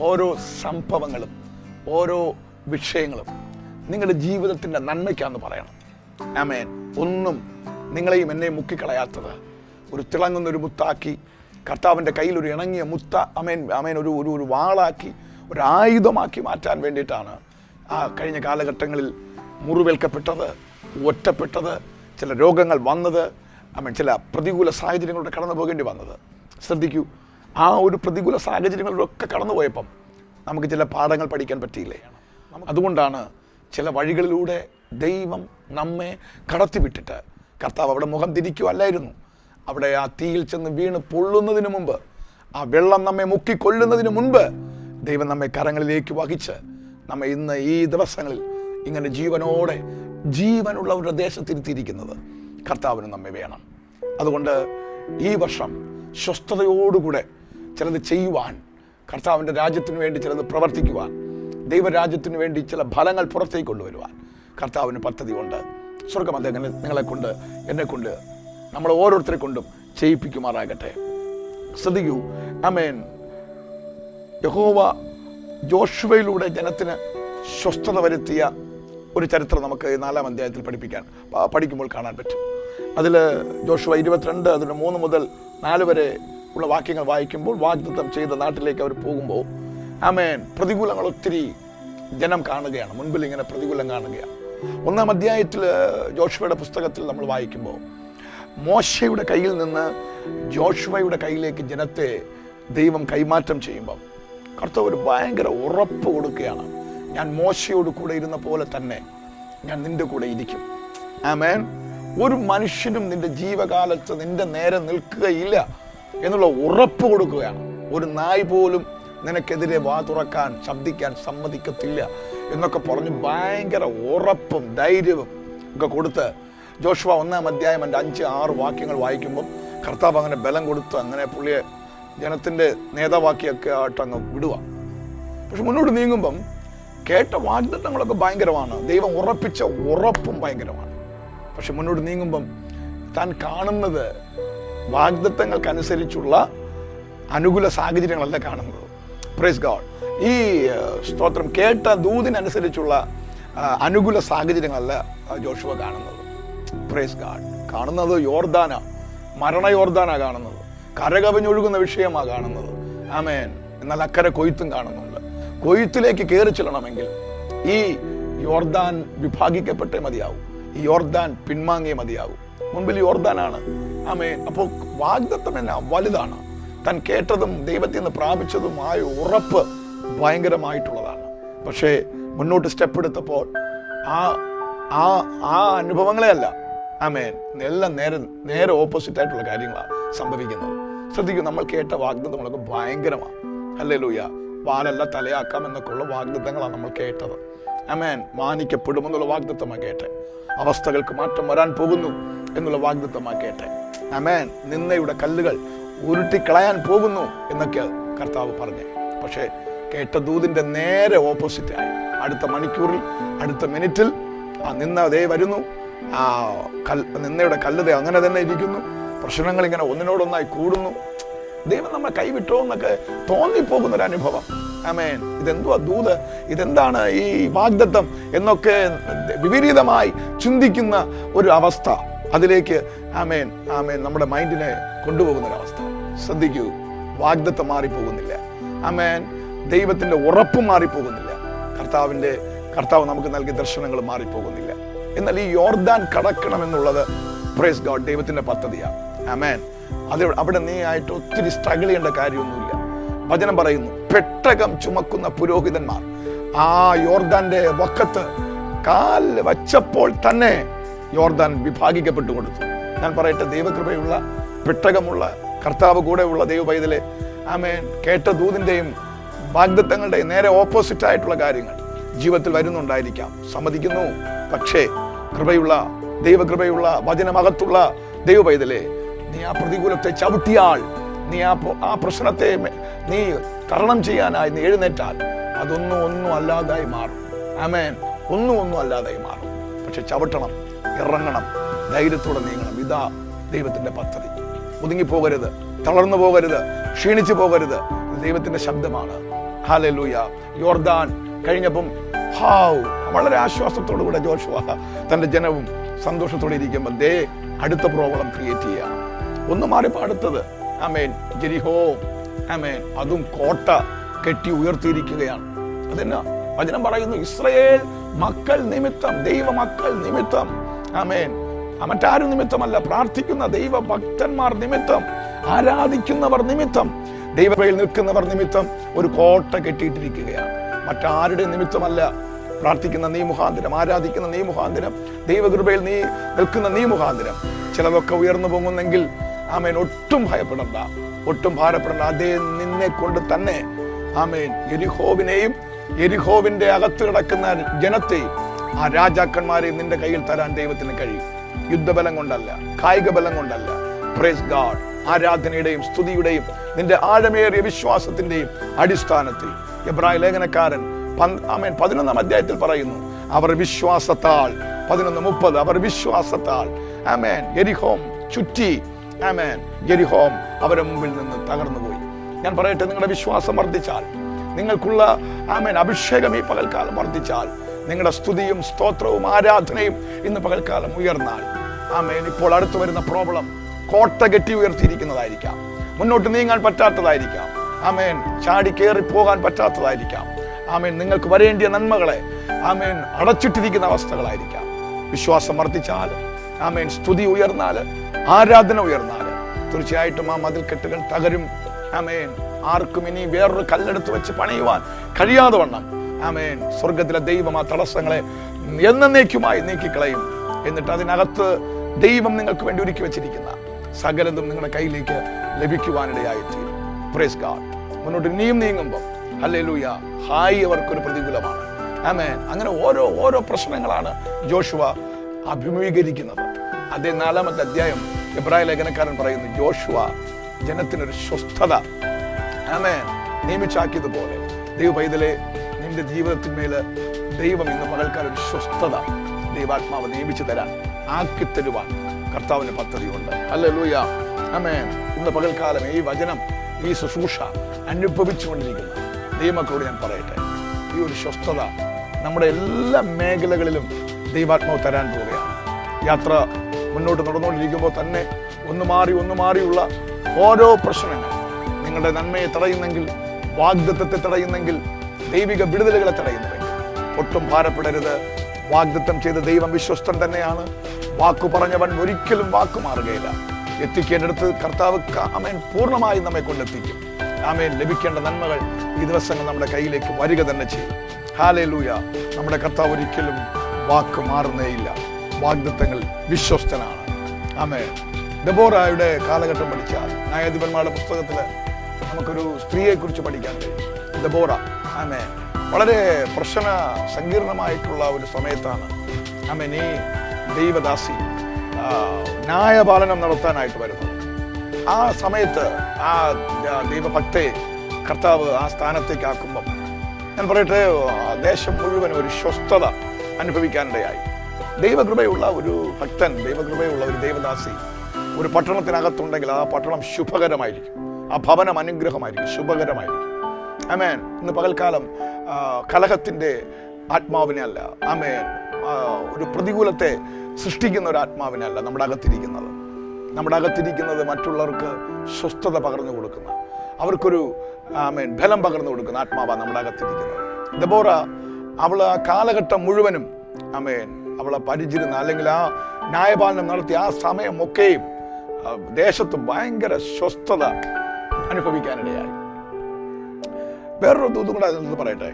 ഓരോ സംഭവങ്ങളും, ഓരോ വിഷയങ്ങളും നിങ്ങളുടെ ജീവിതത്തിൻ്റെ നന്മയ്ക്കാന്ന് പറയണം. ആമേൻ. ഒന്നും നിങ്ങളെയും എന്നെയും മുക്കിക്കളയാത്തത് ഒരു തിളങ്ങുന്നൊരു മുത്താക്കി, കർത്താവിൻ്റെ കയ്യിൽ ഒരു ഇണങ്ങിയ മുത്ത, ആമേൻ, ആമേൻ, ഒരു വാളാക്കി, ഒരു ആയുധമാക്കി മാറ്റാൻ വേണ്ടിയിട്ടാണ് ആ കഴിഞ്ഞ കാലഘട്ടങ്ങളിൽ മുറിവേൽക്കപ്പെട്ടത്, ഒറ്റപ്പെട്ടത്, ചില രോഗങ്ങൾ വന്നത്, ആമേൻ, ചില പ്രതികൂല സാഹചര്യങ്ങളിലൂടെ കടന്നു പോകേണ്ടി വന്നത്. ശ്രദ്ധിക്കൂ, ആ ഒരു പ്രതികൂല സാഹചര്യങ്ങളിലൊക്കെ കടന്നു പോയപ്പം നമുക്ക് ചില പാഠങ്ങൾ പഠിക്കാൻ പറ്റിയില്ലേ? അതുകൊണ്ടാണ് ചില വഴികളിലൂടെ ദൈവം നമ്മെ കടത്തിവിട്ടിട്ട്, കർത്താവ് അവിടെ മുഖം തിരിക്കുവല്ലായിരുന്നു, അവിടെ ആ തീയിൽ ചെന്ന് വീണ് പൊള്ളുന്നതിന് മുമ്പ്, ആ വെള്ളം നമ്മെ മുക്കിക്കൊല്ലുന്നതിന് മുൻപ് ദൈവം നമ്മെ കരങ്ങളിലേക്ക് വഹിച്ച് നമ്മെ ഇന്ന് ഈ ദിവസങ്ങളിൽ ഇങ്ങനെ ജീവനോടെ, ജീവനുള്ളവരുടെ ദേശത്തിരുത്തിയിരിക്കുന്നത് കർത്താവിന് നമ്മെ വേണം. അതുകൊണ്ട് ഈ വർഷം സ്വസ്ഥതയോടുകൂടെ ചിലത് ചെയ്യുവാൻ, കർത്താവിൻ്റെ രാജ്യത്തിന് വേണ്ടി ചിലത് പ്രവർത്തിക്കുവാൻ, ദൈവരാജ്യത്തിന് വേണ്ടി ചില ഫലങ്ങൾ പുറത്തേക്ക് കൊണ്ടുവരുവാൻ കർത്താവിന് പദ്ധതിയുണ്ട്. സ്വർഗ്ഗം അദ്ദേഹം നിങ്ങളെക്കൊണ്ട്, എന്നെക്കൊണ്ട്, നമ്മൾ ഓരോരുത്തരെ കൊണ്ടും ചെയ്യിപ്പിക്കുമാറാകട്ടെ. ശ്രദ്ധിക്കൂ, ആമേൻ. യഹോവ ജോഷുവയിലൂടെ ജനത്തിന് സ്വസ്ഥത വരുത്തിയ ഒരു ചരിത്രം നമുക്ക് 4-ാം അധ്യായത്തിൽ പഠിക്കുമ്പോൾ കാണാൻ പറ്റും. അതിൽ ജോഷുവ 22 അതിന് 3 മുതൽ 4 വരെ ഉള്ള വാക്യങ്ങൾ വായിക്കുമ്പോൾ വാഗ്ദത്തം ചെയ്ത നാട്ടിലേക്ക് അവർ പോകുമ്പോൾ ആമേൻ പ്രതികൂലങ്ങൾ ഒത്തിരി ജനം കാണുകയാണ്. മുൻപിൽ ഇങ്ങനെ പ്രതികൂലം കാണുകയാണ്. 1-ാം അധ്യായത്തിൽ ജോഷുവയുടെ പുസ്തകത്തിൽ നമ്മൾ വായിക്കുമ്പോൾ മോശയുടെ കയ്യിൽ നിന്ന് ജോഷുവയുടെ കയ്യിലേക്ക് ജനത്തെ ദൈവം കൈമാറ്റം ചെയ്യുമ്പം കർത്താവ് ഒരു ഭയങ്കര ഉറപ്പ് കൊടുക്കുകയാണ്. ഞാൻ മോശയോട് കൂടെ ഇരുന്ന പോലെ തന്നെ ഞാൻ നിന്റെ കൂടെ ഇരിക്കും. ആമേൻ. ഒരു മനുഷ്യനും നിന്റെ ജീവകാലത്ത് നിന്റെ നേരെ നിൽക്കുകയില്ല എന്നുള്ള ഉറപ്പ് കൊടുക്കുകയാണ്. ഒരു നായ് പോലും നിനക്കെതിരെ വാ തുറക്കാൻ ശബ്ദിക്കാൻ സമ്മതിക്കത്തില്ല എന്നൊക്കെ പറഞ്ഞ് ഭയങ്കര ഉറപ്പും ധൈര്യവും ഒക്കെ കൊടുത്ത് ജോഷുവ 1-ാം അധ്യായം 5-6 വാക്യങ്ങൾ വായിക്കുമ്പോൾ കർത്താവ് അങ്ങനെ ബലം കൊടുത്ത് അങ്ങനെ പുള്ളിയെ ജനത്തിൻ്റെ നേതാവാക്കിയൊക്കെ ആയിട്ട് അങ്ങ് വിടുക. പക്ഷെ മുന്നോട്ട് നീങ്ങുമ്പം കേട്ട വാഗ്ദത്തങ്ങളൊക്കെ ഭയങ്കരമാണ്, ദൈവം ഉറപ്പിച്ച ഉറപ്പും ഭയങ്കരമാണ്. പക്ഷെ മുന്നോട്ട് നീങ്ങുമ്പം താൻ കാണുന്നത് വാഗ്ദത്തങ്ങൾക്കനുസരിച്ചുള്ള അനുകൂല സാഹചര്യങ്ങളല്ല കാണുന്നത്. Praise God. ഈ സ്തോത്രം കേട്ട ദൂതിനനുസരിച്ചുള്ള അനുകൂല സാഹചര്യങ്ങളല്ല ജോഷുവ കാണുന്നത്. Praise God. കാണുന്നത് യോർദാന, മരണ യോർദാനാ കാണുന്നത്, കരകവിഞ്ഞൊഴുകുന്ന വിഷയമാണ് കാണുന്നത്. ആമേൻ. എന്നാൽ അക്കരെ കൊയ്ത്തും കാണുന്നുണ്ട്. കൊയ്ത്തിലേക്ക് കയറി ചെല്ലണമെങ്കിൽ ഈ യോർദാൻ വിഭാഗിക്കപ്പെട്ടേ മതിയാവും, ഈ യോർദാൻ പിൻവാങ്ങിയേ മതിയാവും. മുൻപിൽ യോർദാനാണ്. ആമേൻ. അപ്പോൾ വാഗ്ദത്തം എന്നാ വലുതാണ്. താൻ കേട്ടതും ദൈവത്തിൽ നിന്ന് പ്രാപിച്ചതുമായ ഉറപ്പ് ഭയങ്കരമായിട്ടുള്ളതാണ്. പക്ഷേ മുന്നോട്ട് സ്റ്റെപ്പ് എടുത്തപ്പോൾ ആ അനുഭവങ്ങളെ അല്ല, ആമേൻ, എല്ലാം നേരെ ഓപ്പോസിറ്റ് ആയിട്ടുള്ള കാര്യങ്ങളാണ് സംഭവിക്കുന്നത്. ശ്രദ്ധിക്കും, നമ്മൾ കേട്ട വാഗ്ദത്തങ്ങളൊക്കെ ഭയങ്കരമാണ്. ഹല്ലേലൂയ. വാലല്ല തലയാക്കാം എന്നൊക്കെ ഉള്ള വാഗ്ദത്തങ്ങളാണ് നമ്മൾ കേട്ടത്. ആമേൻ. മാനിക്കപ്പെടുമെന്നുള്ള വാഗ്ദത്തമാണ് കേട്ടെ. അവസ്ഥകൾക്ക് മാറ്റം വരാൻ പോകുന്നു എന്നുള്ള വാഗ്ദത്തമാണ് കേട്ടെ. ആമേൻ. നിന്നയുടെ കല്ലുകൾ ഉരുട്ടിക്കളയാൻ പോകുന്നു എന്നൊക്കെ കർത്താവ് പറഞ്ഞു. പക്ഷേ കേട്ട ദൂതിന്റെ നേരെ ഓപ്പോസിറ്റായി. അടുത്ത മണിക്കൂറിൽ, അടുത്ത മിനിറ്റിൽ ആ നിന്ന ദേ വരുന്നു, ആ നിന്നയുടെ കല്ലുത അങ്ങനെ തന്നെ ഇരിക്കുന്നു. പ്രശ്നങ്ങൾ ഇങ്ങനെ ഒന്നിനോടൊന്നായി കൂടുന്നു. ദൈവം നമ്മളെ കൈവിട്ടോ എന്നൊക്കെ തോന്നിപ്പോകുന്ന ഒരു അനുഭവം. ആമേൻ. ഇതെന്തുവാ ദൂത്, ഇതെന്താണ് ഈ വാഗ്ദത്തം എന്നൊക്കെ വിപരീതമായി ചിന്തിക്കുന്ന ഒരു അവസ്ഥ. അതിലേക്ക് ആമേൻ ആമേൻ നമ്മുടെ മൈൻഡിനെ കൊണ്ടുപോകുന്ന ഒരവസ്ഥ. ശ്രദ്ധിക്കൂ, വാഗ്ദത്തം മാറിപ്പോകുന്നില്ല. ആമേൻ. ദൈവത്തിന്റെ ഉറപ്പ് മാറിപ്പോകുന്നില്ല. കർത്താവ് നമുക്ക് നൽകിയ ദർശനങ്ങൾ മാറിപ്പോകുന്നില്ല. എന്നാൽ ഈ യോർദാൻ കടക്കണമെന്നുള്ളത് പ്രൈസ് ഗോഡ് ദൈവത്തിന്റെ പദ്ധതിയാണ്. ആമേൻ. അവിടെ നീ ആയിട്ട് ഒത്തിരി സ്ട്രഗിൾ ചെയ്യേണ്ട കാര്യമൊന്നുമില്ല. വചനം പറയുന്നു, പെട്ടകം ചുമക്കുന്ന പുരോഹിതന്മാർ ആ യോർദാന്റെ വക്കത്ത് കാൽ വച്ചപ്പോൾ തന്നെ യോർദാൻ വിഭാഗിക്കപ്പെട്ടു കൊടുത്തു. ഞാൻ പറയട്ടെ, ദൈവകൃപയുള്ള പെട്ടകമുള്ള കർത്താവ് കൂടെയുള്ള ദൈവ പൈതലെ, ആമേൻ, കേട്ട ദൂതിന്റെയും വാഗ്ദത്തങ്ങളുടെയും നേരെ ഓപ്പോസിറ്റ് ആയിട്ടുള്ള കാര്യങ്ങൾ ജീവിതത്തിൽ വരുന്നുണ്ടായിരിക്കാം, സമ്മതിക്കുന്നു. പക്ഷേ ദൈവകൃപയുള്ള വചനമകത്തുള്ള ദൈവ പൈതലെ, നീ ആ പ്രതികൂലത്തെ ചവിട്ടിയാൽ, നീ ആ പ്രശ്നത്തെ നീ തരണം ചെയ്യാനായി നീ എഴുന്നേറ്റാൽ അതൊന്നും അല്ലാതായി മാറും. ആമേൻ. ഒന്നും അല്ലാതായി മാറും. പക്ഷെ ചവിട്ടണം, ഇറങ്ങണം, ധൈര്യത്തോടെ നീങ്ങണം. ഇതാ ദൈവത്തിന്റെ പദ്ധതി. ഒതുങ്ങിപ്പോകരുത്, തളർന്നു പോകരുത്, ക്ഷീണിച്ചു പോകരുത്. ദൈവത്തിന്റെ ശബ്ദമാണ്. ഹല്ലേലൂയ. യോർദാൻ കഴിഞ്ഞപ്പം വളരെ ആശ്വാസത്തോടു കൂടെ ജോഷുവ തന്റെ ജനവും സന്തോഷത്തോടെ ഇരിക്കുമ്പോൾ അടുത്ത പ്രോബ്ലം ക്രിയേറ്റ് ചെയ്യുകയാണ്. ഒന്ന് മാറിയപ്പോൾ അടുത്തത്, ആമേൻ, ജെരിഹോ. ആമേൻ. അതും കോട്ട കെട്ടി ഉയർത്തിയിരിക്കുകയാണ്. അതെന്നാ വചനം പറയുന്നു, ഇസ്രായേൽ മക്കൾ നിമിത്തം, ദൈവ മക്കൾ നിമിത്തം, ആമേൻ, മറ്റാരും നിമിത്തമല്ല, പ്രാർത്ഥിക്കുന്ന ദൈവ ഭക്തന്മാർ നിമിത്തം, ആരാധിക്കുന്നവർ നിമിത്തം, ദൈവകൃപയിൽ നിൽക്കുന്നവർ നിമിത്തം ഒരു കോട്ട കെട്ടിയിട്ടിരിക്കുകയാണ്. മറ്റാരുടെ നിമിത്തമല്ല. പ്രാർത്ഥിക്കുന്ന നീ മുഖാന്തരം, ആരാധിക്കുന്ന നീ മുഖാന്തരം, ദൈവകൃപയിൽ നീ നിൽക്കുന്ന നീ മുഖാന്തരം ചിലതൊക്കെ ഉയർന്നു പോകുന്നെങ്കിൽ ആമേൻ ഒട്ടും ഭയപ്പെടണ്ട, ഒട്ടും ഭാരപ്പെടണ്ട. അതേ നിന്നെ കൊണ്ട് തന്നെ ആമേൻ യെരിഹോവിനെയും യെരിഹോവിന്റെ അകത്ത് കിടക്കുന്ന ജനത്തെയും ആ രാജാക്കന്മാരെയും നിന്റെ കയ്യിൽ തരാൻ ദൈവത്തിന് കഴിയും. യുദ്ധബലം കൊണ്ടല്ല, കായിക ബലം കൊണ്ടല്ല. Praise God. ആരാധനയുടെയും സ്തുതിയുടെയും നിന്റെ ആഴമേറിയ വിശ്വാസത്തിന്റെയും അടിസ്ഥാനത്തിൽ എബ്രായ ലേഖനക്കാരൻ 11-ാം അധ്യായത്തിൽ പറയുന്നു, അവർ വിശ്വാസത്താൽ, 11:30, അവർ വിശ്വാസത്താൽ ആമേൻ യെരിഹോം ചുറ്റി. ആമേൻ. യെരിഹോം അവരുടെ മുമ്പിൽ നിന്ന് തകർന്നുപോയി. ഞാൻ പറയട്ടെ, നിങ്ങളുടെ വിശ്വാസം വർദ്ധിച്ചാൽ, നിങ്ങൾക്കുള്ള ആമേൻ അഭിഷേകം ഈ പകൽക്കാലം വർദ്ധിച്ചാൽ, നിങ്ങളുടെ സ്തുതിയും സ്തോത്രവും ആരാധനയും ഇന്ന് പകൽക്കാലം ഉയർന്നാൽ, ആമേൻ, ഇപ്പോൾ അടുത്തു വരുന്ന പ്രോബ്ലം കോട്ട കെട്ടി ഉയർത്തിയിരിക്കുന്നതായിരിക്കാം. മുന്നോട്ട് നീങ്ങാൻ പറ്റാത്തതായിരിക്കാം. ആമേൻ. ചാടി കയറി പോകാൻ പറ്റാത്തതായിരിക്കാം. ആമേൻ. നിങ്ങൾക്ക് വരേണ്ടിയ നന്മകളെ ആമേൻ അടച്ചിട്ടിരിക്കുന്ന അവസ്ഥകളായിരിക്കാം. വിശ്വാസം വർദ്ധിച്ചാൽ, ആമേൻ, സ്തുതി ഉയർന്നാൽ, ആരാധന ഉയർന്നാൽ തീർച്ചയായിട്ടും ആ മതിൽക്കെട്ടുകൾ തകരും. ആമേൻ. ആർക്കും ഇനി വേറൊരു കല്ലെടുത്ത് വെച്ച് പണിയുവാൻ കഴിയാതെ വണ്ണം ആമേൻ സ്വർഗത്തിലെ ദൈവം ആ തടസ്സങ്ങളെ എന്നേക്കുമായി നീക്കിക്കളയും. എന്നിട്ട് അതിനകത്ത് ദൈവം നിങ്ങൾക്ക് വേണ്ടി ഒരുക്കി വെച്ചിരിക്കുന്ന സകലതും നിങ്ങളുടെ കയ്യിലേക്ക് ലഭിക്കുവാനിടയായി തീരും. Praise God. മുന്നോട്ട് ഇനിയും നീങ്ങുമ്പോൾ ഹല്ലേലൂയ, ഹായ് അവർക്കൊരു പ്രതികൂലമാണ്. ആമേൻ. അങ്ങനെ ഓരോ പ്രശ്നങ്ങളാണ് ജോഷുവ അഭിമുഖീകരിക്കുന്നത്. അതേ 4-ാമത്തെ അധ്യായം എബ്രായ ലേഖനക്കാരൻ പറയുന്നു, ജോഷുവ ജനത്തിനൊരു സ്വസ്ഥത ആമേൻ നിയമിച്ചാക്കിയതുപോലെ ദൈവ പൈതലെ നിന്റെ ജീവിതത്തിന്മേൽ ദൈവം ഇന്ന് പകൽക്കാലം ഒരു സ്വസ്ഥത ദൈവാത്മാവ് നിയമിച്ചു തരാൻ ആക്കിത്തരുവാൻ കർത്താവിന് പദ്ധതിയുണ്ട്. ഹല്ലേലൂയ, ആമേൻ. ഇന്ന് പകൽക്കാലം ഈ വചനം, ഈ ശുശ്രൂഷ അനുഭവിച്ചുകൊണ്ടിരിക്കുന്ന ദൈവമക്കളോട് ഞാൻ പറയട്ടെ, ഈ ഒരു സ്വസ്ഥത നമ്മുടെ എല്ലാ മേഖലകളിലും ദൈവാത്മാവ് തരാൻ പോവുകയാണ്. യാത്ര മുന്നോട്ട് നടന്നുകൊണ്ടിരിക്കുമ്പോൾ തന്നെ ഒന്ന് മാറിയുള്ള ഓരോ പ്രശ്നങ്ങൾ നിങ്ങളുടെ നന്മയെ തടയുന്നെങ്കിൽ, വാഗ്ദത്തത്തെ തടയുന്നെങ്കിൽ, ദൈവിക വിടുതലുകളെ തടയുന്നുവെങ്കിൽ ഒട്ടും ഭാരപ്പെടരുത്. വാഗ്ദത്തം ചെയ്ത ദൈവം വിശ്വസ്തൻ തന്നെയാണ്. വാക്കു പറഞ്ഞവൻ ഒരിക്കലും വാക്കു മാറുകയില്ല. എത്തിക്കേണ്ടടുത്ത് കർത്താവ് ആമേൻ പൂർണ്ണമായി നമ്മെ കൊണ്ടെത്തിക്കും. ആമേൻ. ലഭിക്കേണ്ട നന്മകൾ ഈ ദിവസങ്ങൾ നമ്മുടെ കയ്യിലേക്ക് വരിക തന്നെ ചെയ്യും. ഹല്ലേലൂയ. നമ്മുടെ കർത്താവ് ഒരിക്കലും വാക്ക് മാറുന്നേയില്ല. വാഗ്ദത്തങ്ങൾ വിശ്വസ്തനാണ്. ആമേൻ. ദെബോറയുടെ കാലഘട്ടം പഠിച്ചാൽ ന്യായാധിപന്മാരുടെ പുസ്തകത്തിൽ നമുക്കൊരു സ്ത്രീയെ കുറിച്ച് പഠിക്കാൻ കഴിയും. ദെബോറ ആമേൻ. വളരെ പ്രശ്ന സങ്കീർണമായിട്ടുള്ള ഒരു സമയത്താണ് ആമേൻ ഈ ദൈവദാസി ന്യായപാലനം നടത്താനായിട്ട് വരുന്നത്. ആ സമയത്ത് ആ ദൈവഭക്തയെ കർത്താവ് ആ സ്ഥാനത്തേക്ക് ആക്കുമ്പം ഞാൻ പറയട്ടെ, ദേശം മുഴുവൻ ഒരു സ്വസ്ഥത അനുഭവിക്കാനിടയായി. ദൈവകൃപയുള്ള ഒരു ഭക്തൻ, ദൈവകൃപയുള്ള ഒരു ദൈവദാസി ഒരു പട്ടണത്തിനകത്തുണ്ടെങ്കിൽ ആ പട്ടണം ശുഭകരമായിരിക്കും, ആ ഭവനം അനുഗ്രഹമായിരിക്കും, ശുഭകരമായിരിക്കും. ആമേൻ. ഇന്ന് പകൽക്കാലം കലഹത്തിൻ്റെ ആത്മാവിനെ അല്ല, ആമേൻ, ഒരു പ്രതികൂലത്തെ സൃഷ്ടിക്കുന്ന ഒരു ആത്മാവിനെ അല്ല നമ്മുടെ അകത്തിരിക്കുന്നത്. നമ്മുടെ അകത്തിരിക്കുന്നത് മറ്റുള്ളവർക്ക് സ്വസ്ഥത പകർന്നു കൊടുക്കുന്ന, അവർക്കൊരു ആമേൻ ബലം പകർന്നു കൊടുക്കുന്ന ആത്മാവാണ് നമ്മുടെ അകത്തിരിക്കുന്നത്. ദെബോറ അവൾ ആ കാലഘട്ടം മുഴുവനും ആമേൻ അവളെ പരിചിരുന്ന, അല്ലെങ്കിൽ ആ ന്യായപാലനം നടത്തിയ ആ സമയമൊക്കെയും ദേശത്ത് ഭയങ്കര സ്വസ്ഥത അനുഭവിക്കാനിടയായി. വേറൊരു ദൂതും കൂടെ അതെന്ന് പറയട്ടെ,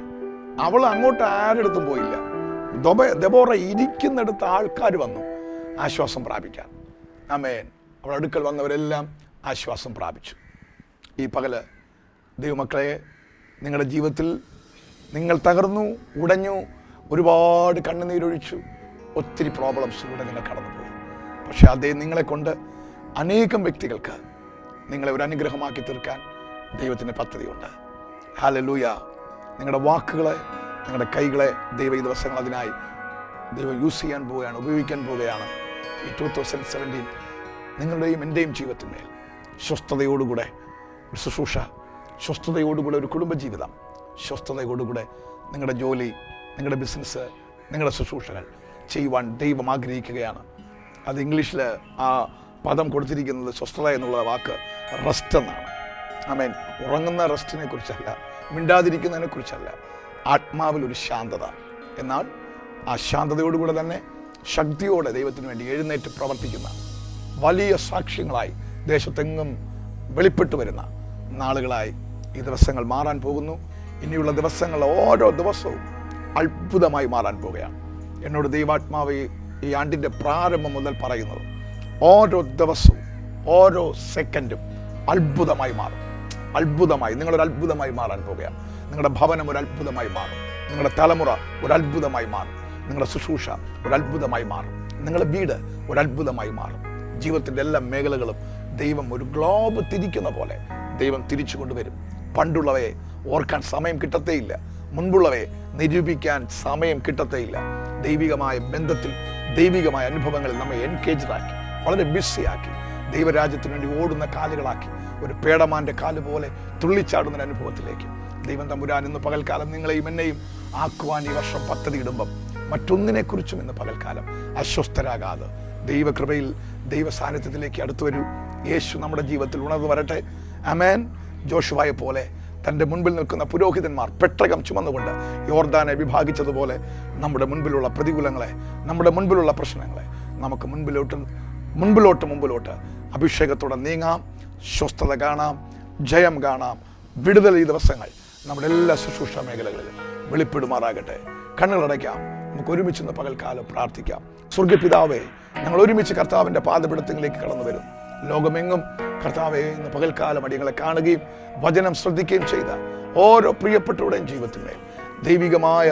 അവൾ അങ്ങോട്ട് ആരെടുത്തും പോയില്ല. ദെബോറ ഇരിക്കുന്നിടത്ത് ആൾക്കാർ വന്നു ആശ്വാസം പ്രാപിക്കാൻ. ആമേൻ. അവൾ അടുക്കൽ വന്നവരെല്ലാം ആശ്വാസം പ്രാപിച്ചു. ഈ പകല് ദൈവമക്കളെ, നിങ്ങളുടെ ജീവിതത്തിൽ നിങ്ങൾ തകർന്നു, ഉടഞ്ഞു, ഒരുപാട് കണ്ണുനീരൊഴിച്ചു, ഒത്തിരി പ്രോബ്ലംസിലൂടെ നിങ്ങൾ കടന്നുപോയി. പക്ഷെ അതേ നിങ്ങളെ കൊണ്ട് അനേകം വ്യക്തികൾക്ക് നിങ്ങളെ ഒരു അനുഗ്രഹമാക്കി തീർക്കാൻ ദൈവത്തിൻ്റെ പദ്ധതിയുണ്ട്. ഹല്ലേലൂയ. നിങ്ങളുടെ വാക്കുകളെ, നിങ്ങളുടെ കൈകളെ ദൈവ ഈ ദിവസങ്ങൾ അതിനായി ദൈവം യൂസ് ചെയ്യാൻ പോവുകയാണ്, ഉപയോഗിക്കാൻ പോവുകയാണ്. ഈ 2017 നിങ്ങളുടെയും എൻ്റെയും ജീവിതത്തിന്മേൽ സ്വസ്ഥതയോടുകൂടെ ഒരു ശുശ്രൂഷ, സ്വസ്ഥതയോടുകൂടെ ഒരു കുടുംബജീവിതം, സ്വസ്ഥതയോടുകൂടെ നിങ്ങളുടെ ജോലി, നിങ്ങളുടെ ബിസിനസ്, നിങ്ങളുടെ ശുശ്രൂഷകൾ ചെയ്യുവാൻ ദൈവം ആഗ്രഹിക്കുകയാണ്. അത് ഇംഗ്ലീഷിൽ ആ പദം കൊടുത്തിരിക്കുന്നത്, സ്വസ്ഥത എന്നുള്ള വാക്ക് റെസ്റ്റ് എന്നാണ്. ആമേൻ. ഉറങ്ങുന്ന റെസ്റ്റിനെ കുറിച്ചല്ല, മിണ്ടാതിരിക്കുന്നതിനെ കുറിച്ചല്ല, ആത്മാവിലൊരു ശാന്തത. എന്നാൽ ആ ശാന്തതയോടുകൂടെ തന്നെ ശക്തിയോടെ ദൈവത്തിന് വേണ്ടി എഴുന്നേറ്റ് പ്രവർത്തിക്കുന്ന വലിയ സാക്ഷ്യങ്ങളായി ദേശത്തെങ്ങും വെളിപ്പെട്ടു വരുന്ന നാളുകളായി ഈ ദിവസങ്ങൾ മാറാൻ പോകുന്നു. ഇനിയുള്ള ദിവസങ്ങൾ ഓരോ ദിവസവും അത്ഭുതമായി മാറാൻ പോവുകയാണ്. എന്നോട് ദൈവാത്മാവ് ഈ ആണ്ടിൻ്റെ പ്രാരംഭം മുതൽ പറയുന്നത്, ഓരോ ദിവസവും ഓരോ സെക്കൻഡും അത്ഭുതമായി മാറും. അത്ഭുതമായി നിങ്ങളൊരു അത്ഭുതമായി മാറാൻ പോവുകയാണ്. നിങ്ങളുടെ ഭവനം ഒരു അത്ഭുതമായി മാറും. നിങ്ങളുടെ തലമുറ ഒരു അത്ഭുതമായി മാറും. നിങ്ങളുടെ ശുശ്രൂഷ ഒരു അത്ഭുതമായി മാറും. നിങ്ങളുടെ വീട് ഒരു അത്ഭുതമായി മാറും. ജീവിതത്തിൻ്റെ എല്ലാ മേഖലകളും ദൈവം ഒരു ഗ്ലോബ് തിരിക്കുന്ന പോലെ ദൈവം തിരിച്ചു കൊണ്ടുവരും. പണ്ടുള്ളവയെ ഓർക്കാൻ സമയം കിട്ടത്തേയില്ല, മുൻപുള്ളവയെ നിരൂപിക്കാൻ സമയം കിട്ടത്തേയില്ല. ദൈവികമായ ബന്ധത്തിൽ, ദൈവികമായ അനുഭവങ്ങളിൽ നമ്മെ എൻഗേജ്ഡാക്കി, വളരെ ബിസിയാക്കി, ദൈവരാജ്യത്തിന് വേണ്ടി ഓടുന്ന കാലുകളാക്കി, ഒരു പേടമാൻ്റെ കാല് പോലെ തുള്ളിച്ചാടുന്ന അനുഭവത്തിലേക്ക് ദൈവം തമ്പുരാൻ ഇന്ന് പകൽക്കാലം നിങ്ങളെയും എന്നെയും ആക്കുവാൻ ഈ വർഷം പദ്ധതി ഇടുമ്പം മറ്റൊന്നിനെക്കുറിച്ചും ഇന്ന് പകൽക്കാലം അസ്വസ്ഥരാകാതെ ദൈവകൃപയിൽ, ദൈവ സാന്നിധ്യത്തിലേക്ക് അടുത്തു വരൂ. യേശു നമ്മുടെ ജീവിതത്തിൽ ഉണർന്നു വരട്ടെ. ആമേൻ. ജോഷുവയെ പോലെ തൻ്റെ മുൻപിൽ നിൽക്കുന്ന പുരോഹിതന്മാർ പെട്ടകം ചുമന്നുകൊണ്ട് യോർദാനെ വിഭാഗിച്ചതുപോലെ നമ്മുടെ മുൻപിലുള്ള പ്രതികൂലങ്ങളെ, നമ്മുടെ മുൻപിലുള്ള പ്രശ്നങ്ങളെ നമുക്ക് മുൻപിലോട്ട് അഭിഷേകത്തോടെ നീങ്ങാം. സ്വസ്ഥത കാണാം, ജയം കാണാം, വിടുതൽ ഈ ദിവസങ്ങൾ നമ്മുടെ എല്ലാ ശുശ്രൂഷ മേഖലകളിലും വെളിപ്പെടുമാറാകട്ടെ. കണ്ണുകളടയ്ക്കാം, നമുക്ക് ഒരുമിച്ച് പകൽക്കാലം പ്രാർത്ഥിക്കാം. സ്വർഗ്ഗപിതാവേ, ഞങ്ങൾ ഒരുമിച്ച് കർത്താവിൻ്റെ പാദപീഠത്തിലേക്ക് കടന്നു വരും. ലോകമെങ്ങും കർത്താവേ, ഇന്ന് പകൽക്കാലം അടിയങ്ങളെ കാണുകയും വചനം ശ്രദ്ധിക്കുകയും ചെയ്ത ഓരോ പ്രിയപ്പെട്ടവരുടെയും ജീവിതത്തിന്മേൽ ദൈവികമായ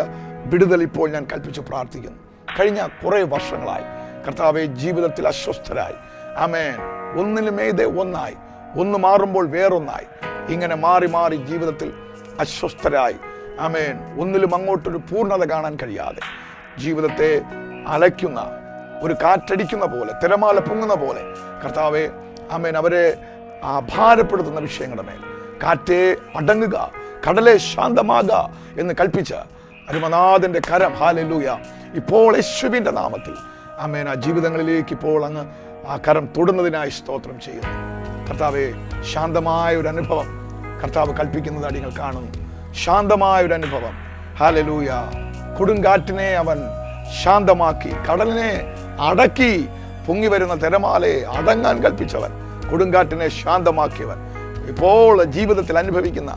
വിടുതൽ ഇപ്പോൾ ഞാൻ കൽപ്പിച്ച് പ്രാർത്ഥിക്കുന്നു. കഴിഞ്ഞ കുറേ വർഷങ്ങളായി കർത്താവെ ജീവിതത്തിൽ അസ്വസ്ഥരായി, ആമേൻ, ഒന്നിനുമേതെ ഒന്നായി, ഒന്ന് മാറുമ്പോൾ വേറൊന്നായി, ഇങ്ങനെ മാറി മാറി ജീവിതത്തിൽ അസ്വസ്ഥരായി, ആമേൻ, ഒന്നിലും അങ്ങോട്ടൊരു പൂർണ്ണത കാണാൻ കഴിയാതെ ജീവിതത്തെ അലയ്ക്കുന്ന ഒരു കാറ്റടിക്കുന്ന പോലെ, തിരമാല പൊങ്ങുന്ന പോലെ കർത്താവെ, ആമേൻ, അവരെ ഭാരപ്പെടുത്തുന്ന വിഷയങ്ങളുടെ മേൽ കാറ്റേ അടങ്ങുക, കടലെ ശാന്തമാക എന്ന് കൽപ്പിച്ച അരുമനാഥന്റെ കരം, ഹല്ലേലൂയ, ഇപ്പോൾ യേശുവിൻ്റെ നാമത്തിൽ ആമേൻ, ആ ജീവിതങ്ങളിലേക്ക് ഇപ്പോൾ അങ്ങ് ആ കരം തൊടുന്നതിനായി സ്തോത്രം ചെയ്യുന്നു. കർത്താവെ, ശാന്തമായ ഒരു അനുഭവം കർത്താവ് കൽപ്പിക്കുന്നത് അടികൾ കാണുന്നു. ശാന്തമായ ഒരു അനുഭവം, ഹല്ലേലൂയ. കൊടുങ്കാറ്റിനെ അവൻ ശാന്തമാക്കി, കടലിനെ അടക്കി, പൊങ്ങി വരുന്ന തിരമാലയെ അടങ്ങാൻ കൽപ്പിച്ചവൻ, കൊടുങ്കാറ്റിനെ ശാന്തമാക്കിയവൻ, ഇപ്പോൾ ജീവിതത്തിൽ അനുഭവിക്കുന്ന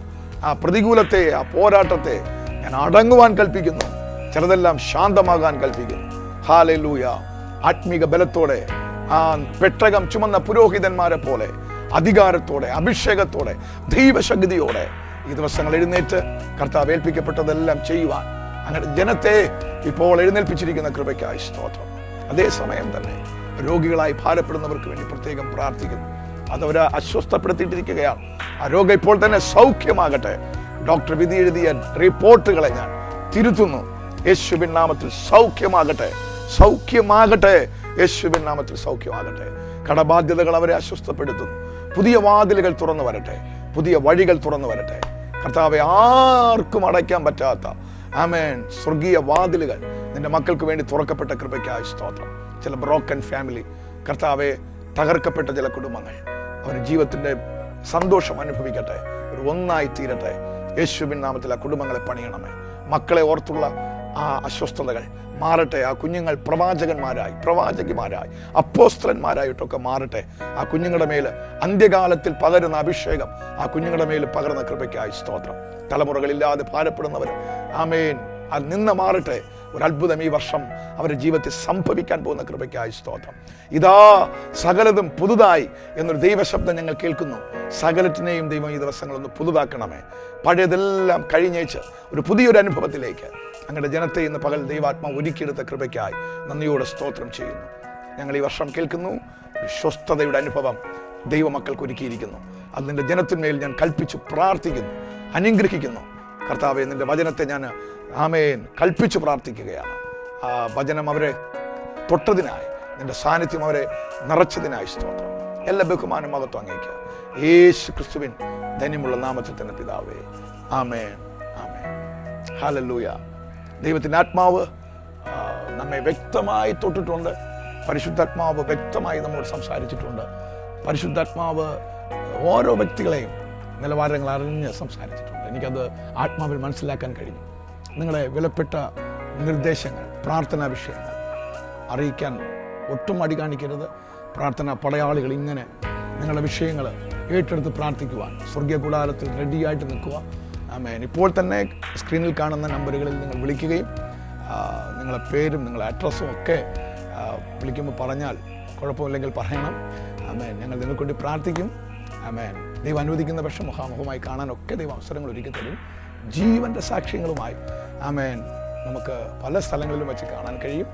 ആ പ്രതികൂലത്തെ, ആ പോരാട്ടത്തെ ഞാൻ അടങ്ങുവാൻ കൽപ്പിക്കുന്നു. ചിലതെല്ലാം ശാന്തമാകാൻ കൽപ്പിക്കുന്നു. ഹല്ലേലൂയ. ആത്മീക ബലത്തോടെ ആ പെട്ടകം ചുമന്ന പുരോഹിതന്മാരെ പോലെ അധികാരത്തോടെ, അഭിഷേകത്തോടെ, ദൈവശക്തിയോടെ ഈ ദിവസങ്ങൾ എഴുന്നേറ്റ് കർത്താവ് ഏൽപ്പിക്കപ്പെട്ടതെല്ലാം ചെയ്യുവാൻ അങ്ങനെ ജനത്തെ ഇപ്പോൾ എഴുന്നേൽപ്പിച്ചിരിക്കുന്ന കൃപയ്ക്കായി സ്തോത്രം. അതേസമയം തന്നെ രോഗികളായി ഭാരപ്പെടുന്നവർക്ക് വേണ്ടി പ്രത്യേകം പ്രാർത്ഥിക്കുന്നു. അതവരെ അസ്വസ്ഥപ്പെടുത്തിയിട്ടിരിക്കുകയാണ്. ആ രോഗം ഇപ്പോൾ തന്നെ സൗഖ്യമാകട്ടെ. ഡോക്ടർ വിധി എഴുതിയ റിപ്പോർട്ടുകളെ ഞാൻ തിരുത്തുന്നു. യേശുവിൻ നാമത്തിൽ സൗഖ്യമാകട്ടെ, സൗഖ്യമാകട്ടെ, യേശുവിൻ നാമത്തിൽ സൗഖ്യമാകട്ടെ. കടബാധ്യതകൾ അവരെ അസ്വസ്ഥപ്പെടുത്തുന്നു. പുതിയ വാതിലുകൾ തുറന്നു വരട്ടെ, പുതിയ വഴികൾ തുറന്നു വരട്ടെ. കർത്താവെ, ആർക്കും അടയ്ക്കാൻ പറ്റാത്ത ആമേൻ സ്വർഗീയ വാതിലുകൾ നിന്റെ മക്കൾക്ക് വേണ്ടി തുറക്കപ്പെട്ട കൃപയ്ക്കായി സ്തോത്രം. ചില ബ്രോക്കൺ ഫാമിലി, കർത്താവെ, തകർക്കപ്പെട്ട ചില കുടുംബങ്ങൾ അവരുടെ ജീവിതത്തിന്റെ സന്തോഷം അനുഭവിക്കട്ടെ, ഒരു ഒന്നായി തീരട്ടെ. യേശുവിൻ നാമത്തിൽ ആ കുടുംബങ്ങളെ പണിയണമേ. മക്കളെ ഓർത്തുള്ള ആ അസ്വസ്ഥതകൾ മാറട്ടെ. ആ കുഞ്ഞുങ്ങൾ പ്രവാചകന്മാരായി, പ്രവാചകിമാരായി, അപ്പോസ്തലന്മാരായിട്ടൊക്കെ മാറട്ടെ. ആ കുഞ്ഞുങ്ങളുടെ മേൽ അന്ത്യകാലത്തിൽ പകരുന്ന അഭിഷേകം ആ കുഞ്ഞുങ്ങളുടെ മേൽ പകർന്ന കൃപയ്ക്കായി സ്തോത്രം. തലമുറകളില്ലാതെ ഭാരപ്പെടുന്നവർ ആമേൻ അത് നിന്ന് മാറട്ടെ. ഒരു അത്ഭുതം ഈ വർഷം അവരുടെ ജീവിതത്തിൽ സംഭവിക്കാൻ പോകുന്ന കൃപയ്ക്കായി സ്തോത്രം. ഇതാ സകലതും പുതുതായി എന്നൊരു ദൈവശബ്ദം ഞങ്ങൾ കേൾക്കുന്നു. സകലത്തിനെയും ദൈവം ഈ ദിവസങ്ങളൊന്ന് പുതുതാക്കണമേ. പഴയതെല്ലാം കഴിഞ്ഞേച്ച് ഒരു പുതിയൊരു അനുഭവത്തിലേക്ക് ഞങ്ങളുടെ ജനത്തെ ഇന്ന് പകൽ ദൈവാത്മാവ് ഒരുക്കിയെടുത്ത കൃപയ്ക്കായി നന്ദിയോടെ സ്തോത്രം ചെയ്യുന്നു. ഞങ്ങൾ ഈ വർഷം കേൾക്കുന്നു ഒരു സ്വസ്ഥതയുടെ അനുഭവം ദൈവമക്കൾക്ക് ഒരുക്കിയിരിക്കുന്നു. അത് നിന്റെ ജനത്തിന്മേൽ ഞാൻ കൽപ്പിച്ചു പ്രാർത്ഥിക്കുന്നു, അനുഗ്രഹിക്കുന്നു. കർത്താവെ, നിന്റെ വചനത്തെ ഞാൻ ആമേൻ കൽപ്പിച്ചു പ്രാർത്ഥിക്കുകയാണ്. ആ വചനം അവരെ തൊട്ടതിനായി, നിന്റെ സാന്നിധ്യം അവരെ നിറച്ചതിനായി സ്തോത്രം. എല്ലാ ബഹുമാനം മഹത്വം അങ്ങേക്ക് യേശു ക്രിസ്തുവിൻ ധന്യമുള്ള നാമത്തിൽ തന്നെ പിതാവേ, ആമേൻ, ആമേൻ. ഹല്ലേലൂയ. ദൈവത്തിൻ്റെ ആത്മാവ് നമ്മെ വ്യക്തമായി തൊട്ടിട്ടുണ്ട്. പരിശുദ്ധാത്മാവ് വ്യക്തമായി നമ്മോട് സംസാരിച്ചിട്ടുണ്ട്. പരിശുദ്ധാത്മാവ് ഓരോ വ്യക്തികളെയും നിലവാരങ്ങൾ അറിഞ്ഞ് സംസാരിച്ചിട്ടുണ്ട്. എനിക്കത് ആത്മാവിൽ മനസ്സിലാക്കാൻ കഴിഞ്ഞു. നിങ്ങളെ വിലപ്പെട്ട നിർദ്ദേശങ്ങൾ, പ്രാർത്ഥനാ വിഷയങ്ങൾ അറിയിക്കാൻ ഒട്ടും മടി കാണിക്കരുത്. പ്രാർത്ഥനാ പടയാളികൾ ഇങ്ങനെ നിങ്ങളുടെ വിഷയങ്ങൾ ഏറ്റെടുത്ത് പ്രാർത്ഥിക്കുവാൻ സ്വർഗീയ കൂടാരത്തിൽ റെഡിയായിട്ട് നിൽക്കുക. ആമേൻ. ഇപ്പോൾ തന്നെ സ്ക്രീനിൽ കാണുന്ന നമ്പറുകളിൽ നിങ്ങൾ വിളിക്കുകയും നിങ്ങളുടെ പേരും നിങ്ങളുടെ അഡ്രസ്സും ഒക്കെ വിളിക്കുമ്പോൾ പറഞ്ഞാൽ കുഴപ്പമില്ലെങ്കിൽ പറയണം. ആമേൻ. ഞങ്ങൾ നിങ്ങൾക്ക് വേണ്ടി പ്രാർത്ഥിക്കും. ആമേൻ. ദൈവം അനുവദിക്കുന്ന പക്ഷം മുഖാമുഖമായി കാണാനൊക്കെ ദൈവം അവസരങ്ങൾ ഒരുക്കി തരും. ജീവൻ്റെ സാക്ഷ്യങ്ങളുമായി ആമേൻ നമുക്ക് പല സ്ഥലങ്ങളിലും വെച്ച് കാണാൻ കഴിയും.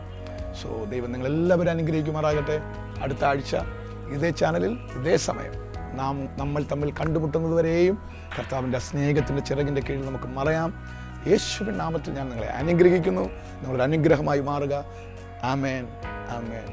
സോ ദൈവം നിങ്ങളെല്ലാവരും അനുഗ്രഹിക്കുമാറാകട്ടെ. അടുത്ത ആഴ്ച ഇതേ ചാനലിൽ ഇതേ സമയം നമ്മൾ തമ്മിൽ കണ്ടുമുട്ടുന്നതുവരെയും കർത്താവിൻ്റെ സ്നേഹത്തിൻ്റെ ചിറകിൻ്റെ കീഴിൽ നമുക്ക് മറയാം. യേശുവിൻ നാമത്തിൽ ഞാൻ നിങ്ങളെ അനുഗ്രഹിക്കുന്നു. നിങ്ങളുടെ അനുഗ്രഹമായി മാറുക. ആമേൻ, ആമേൻ.